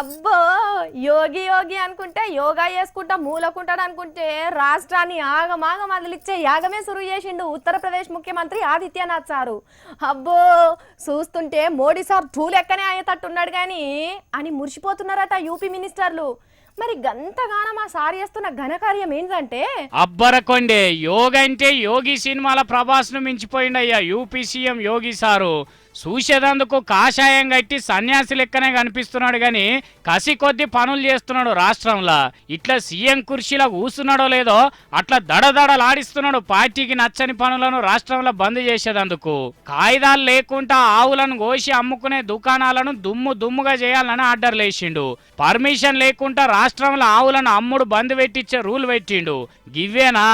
అబ్బో యోగి యోగి అనుకుంటే యోగా చేసుకుంటా మూలకుంటాడు అనుకుంటే రాష్ట్రాన్ని ఆగమాగం వదిలిచ్చే యాగమే సురువు చేసిండు ఉత్తరప్రదేశ్ ముఖ్యమంత్రి ఆదిత్యనాథ్ సారు. అబ్బో చూస్తుంటే మోడీ సార్ ధూలెక్కనే అయ్యేటట్టున్నాడు కానీ అని మురిసిపోతున్నారట యూపీ మినిస్టర్లు. మరి గంతగానం ఆ సార్ చేస్తున్న ఘనకార్యం ఏంటంటే అబ్బరకొండే యోగ అంటే యోగి సినిమాల ప్రభాస్ ను మించిపోయిండయ్యా యూపీ సీఎం యోగి సారు. చూసేదందుకు కాషాయం కట్టి సన్యాసి లెక్కనే కనిపిస్తున్నాడు గాని కసి కొద్ది పనులు చేస్తున్నాడు రాష్ట్రంలో. ఇట్లా సీఎం కుర్చీలో కూస్తున్నాడో లేదో అట్లా దడదడలాడిస్తున్నాడు పార్టీకి నచ్చని పనులను రాష్ట్రంలో బంద్ చేసేదందుకు. కాయిదాలు లేకుండా ఆవులను కోసి అమ్ముకునే దుకాణాలను దుమ్ముగా చేయాలని ఆర్డర్లు వేసిండు. పర్మిషన్ లేకుండా రాష్ట్రంలో ఆవులను అమ్ముడు బంద్ పెట్టించే రూల్ పెట్టిండు. గివ్వేనా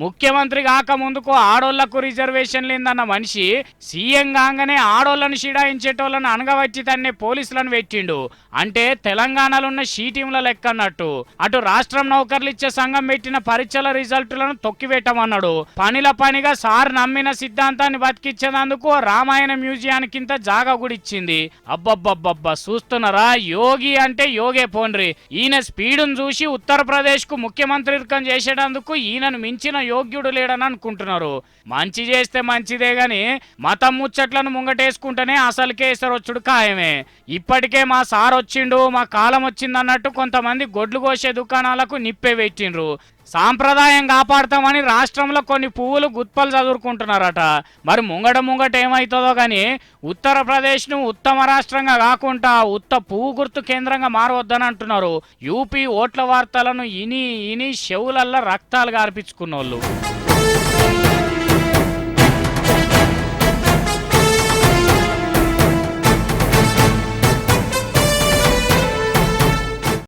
ముఖ్యమంత్రి కాక ముందుకు ఆడోళ్లకు రిజర్వేషన్ లేదన్న మనిషి సీఎం కాగానే ఆడోళ్లను షిడాయించేటోళ్లను అనగబట్టి తన్నే పోలీసులను పెట్టిండు. అంటే తెలంగాణలో ఉన్న షీటీంల లెక్క అన్నట్టు. అటు రాష్ట్రం నౌకర్లు ఇచ్చే సంఘం పెట్టిన పరీక్షల రిజల్టులను తొక్కిపెట్టమన్నాడు. పనిగా సార్ నమ్మిన సిద్ధాంతాన్ని బతికిచ్చేందుకు రామాయణ మ్యూజియానికింత జాగా కూడా ఇచ్చింది. అబ్బబ్బబ్బబ్బా చూస్తున్నారా యోగి అంటే యోగే పోన్రి. ఈయన స్పీడును చూసి ఉత్తరప్రదేశ్ కు ముఖ్యమంత్రి చేసేటందుకు ఈయనను మించిన యోగ్యుడు లేడని అనుకుంటున్నారు. మంచి చేస్తే మంచిదే గాని మతం ముచ్చట్లను ముంగటేసుకుంటేనే అసలు కేసరొచ్చుడు ఖాయమే. ఇప్పటికే మా సార్ వచ్చిండు మా కాలం వచ్చిందన్నట్టు కొంతమంది గొడ్లు కోసే దుకాణాలకు నిప్పే పెట్టిండ్రు. సాంప్రదాయం కాపాడతామని రాష్ట్రంలో కొన్ని పువ్వులు గుత్పలు చదువుకుంటున్నారట. మరి ముంగట ఏమవుతుందో కానీ ఉత్తరప్రదేశ్ను ఉత్తమ రాష్ట్రంగా కాకుండా ఉత్త పువ్వు గుర్తు కేంద్రంగా మారవద్దని అంటున్నారు. యూపీ ఓట్ల వార్తలను ఇని చెవులల్లో రక్తాలు గార్పించుకున్నోళ్ళు.